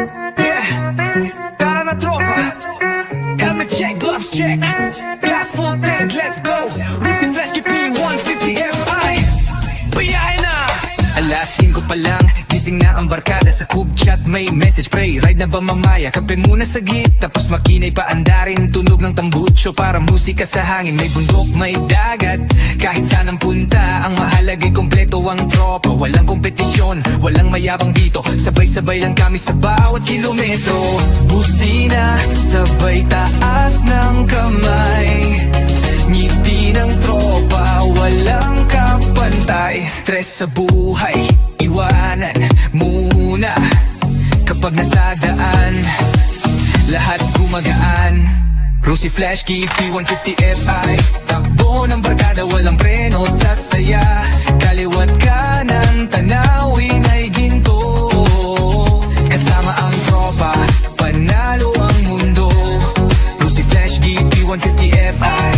Yeah, tara na tropa. Helmet check, gloves check. Gas full tank, let's go. Rusi Flash GP 150 Fi. Biyahe na! Alas 5 pa lang, gising na ang barkada sa Cube chat, may message pre, ride na ba mamaya? Kape muna saglit, tapos makinay pa andarin. Tunog ng tambucho para musika sa hangin. May bundok, may dagat, kahit saan ang punta. Ang mahalaga'y kompleto ang tropa. Walang kompetisyon, walang mayabang dito. Sabay-sabay lang kami sa bawat kilometro. Busina, sabay taas ng kamay. Ngiti ng tropa, walang kapantay. Stress sa buhay, iwanan muna. Kapag nasa daan, lahat gumagaan. Rusi Flash GP 150 Fi. Takbo ng barkada, walang preno sa saya. Kaliwat kanan, tanawin ay ginto. Kasama ang tropa, panalo ang mundo. Rusi Flash GP 150 Fi.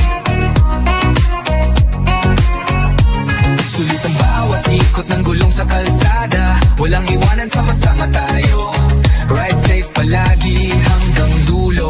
Sulit ang bawat ikot ng gulong sa kalsada. Walang iwanan, sama-sama tayo. Ride safe palagi hanggang dulo.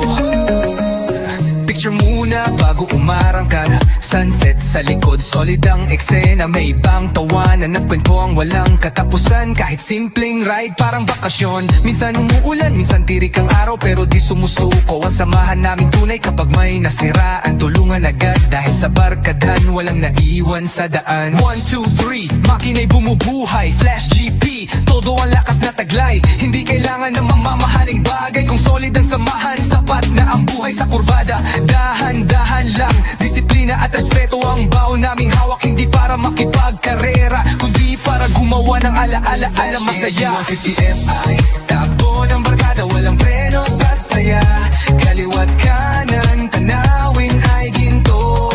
Picture muna bago umarangkada. Sunset sa likod, solid ang eksena. May ibang tawanan at kwentuang walang katapusan. Kahit simpleng ride parang bakasyon. Minsan umuulan, minsan tirik ang araw, pero di sumusuko ang samahan naming tunay. Kapag may nasiraan, tulungan agad. Dahil sa barkadahan, walang naiwan sa daan. 1, 2, 3, makina'y bumubuhay. Flash GP, todo ang lakas na taglay. Hindi kailangan ng mamamahaling bagay. Kung solid ang samahan, sapat na ang buhay sa kurbada. Dahan-dahan lang, disiplina at respeto ang baon naming hawak. Hindi para makipagkarera, kundi para gumawa ng ala-ala-ala masaya. 150 Fi, takbo ng barkada, walang preno sa saya. Kaliwat kanan, tanawin ay ginto.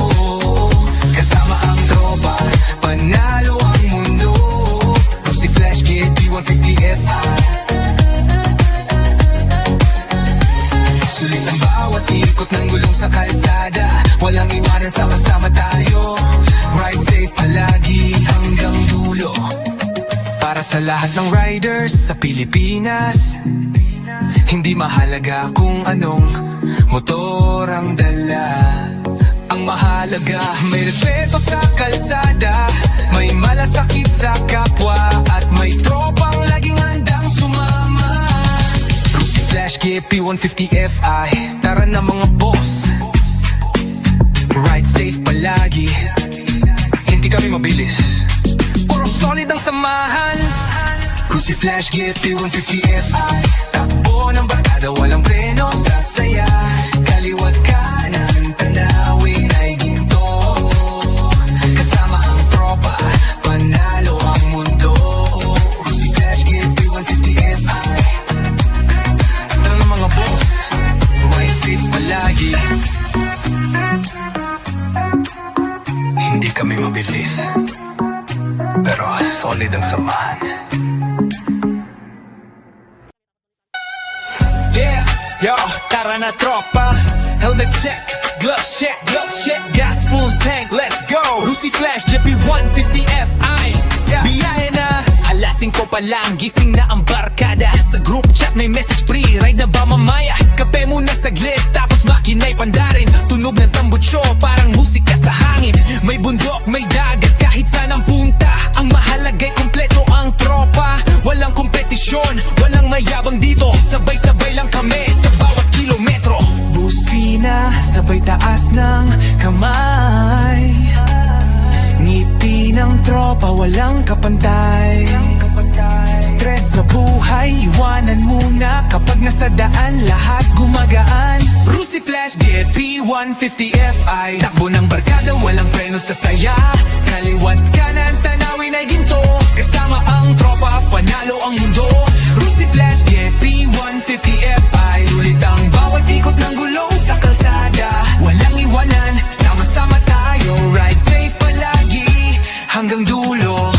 Kasama ang tropa, panalo ang mundo. Rusi Flash GP 150 Fi. Sulit ang bawat ikot ng gulong sa kalsada. Walang iwanan, sama-sama tayo. Ride safe palagi hanggang dulo. Para sa lahat ng riders sa Pilipinas, hindi mahalaga kung anong motor ang dala. Ang mahalaga, may respeto sa kalsada. May malasakit sa kapwa, at may tropang laging handang sumama. Rusi Flash GP 150 Fi. Tara na mga boss, ride safe palagi. Hindi kami mabilis, puro solid ang samahan. Rusi Flash GP 150 Fi. Takbo ng barkada, walang preno sa saya. Kaliwat kanan, tanawin ay ginto. Kasama ang tropa, panalo ang mundo. Rusi Flash GP 150 Fi. Tara na mga boss, ride safe palagi. Hindi kami mabilis, pero solid ang samahan. Yeah, yo, tara na tropa. Helmet check, gloves check, gas full tank, let's go. Rusi Flash GP 150 Fi. Biyahe na, alas 5 pa lang, gising na ang barkada. Sa group chat may message pre, ride na ba mamaya? Kape muna saglit, tapos makina'y pandarin. Tunog ng tambucho, parang musika sa hangin. May bundok, may dagat, kahit saan ang punta. Ang mahalaga'y kompleto ang tropa. Walang kompetisyon, walang mayabang dito. Sabay-sabay lang kami sa bawat kilometro. Busina, sabay taas ng kamay. Ngiti ng tropa, walang kapantay. Stress sa buhay, iwanan muna. Kapag nasa daan, lahat gumagaan. Rusi Flash GP 150 Fi. Takbo ng barkada, walang preno sa saya. Kaliwat kanan, tanawin ay ginto. Kasama ang tropa, panalo ang mundo. Rusi Flash GP 150 Fi. Sulit ang bawat ikot ng gulong sa kalsada. Walang iwanan, sama-sama tayo. Ride safe palagi hanggang dulo.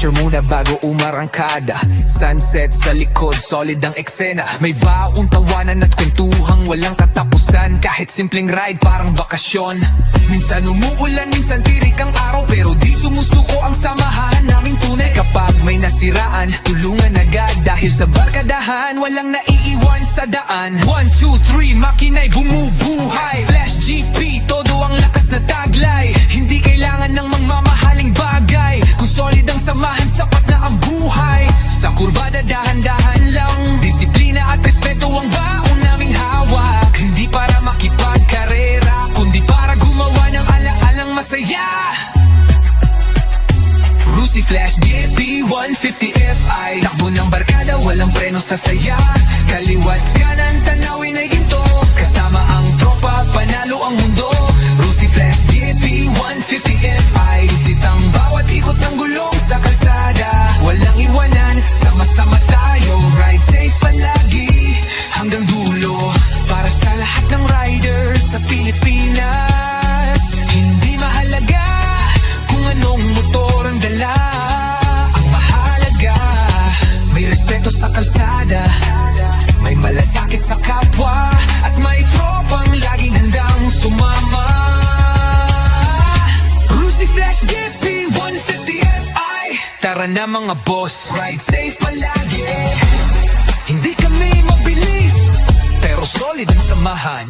picture muna bago umarangkada. Sunset sa likod, solid ang eksena. May baong tawanan at kwentuhang walang katapusan. Kahit simpleng ride parang bakasyon. Minsan umuulan, minsan tirik ang araw, pero di sumusuko ang samahan naming tunay. Kapag may nasiraan, tulungan agad. Dahil sa barkadahan, walang naiiwan sa daan. 1, 2, 3, makina'y bumubuhay. Flash GP, todo ang lakas na taglay. Hindi kailangan ng mamahaling bagay. Kung solid ang samahan, sapat na ang buhay. Sa kurbada dahan-dahan lang, disiplina at respeto ang baon naming hawak. Hindi para makipagkarera, kundi para gumawa ng ala-alang masaya. Rusi Flash GP 150 Fi. Takbo ng barkada, walang preno sa saya. Kaliwat kanan, tanawin ay ginto. Kasama ang tropa, panalo ang mundo. Rusi Flash GP 150 Fi. Sulit ang bawat ikot ng gulong sa kalsada. Walang iwanan, sama-sama tayo. Ride safe palagi, hanggang dulo. Para sa lahat ng riders sa Pilipinas. Hindi mahalaga kung anong motor ang dala. Ang mahalaga, may respeto sa kalsada, may malasakit sa kapwa, at may tropang laging handang sumama. Rusi Flash GP 150 Fi. Tara na mga boss, ride safe palagi. Hindi kami mabilis, pero solid ang samahan.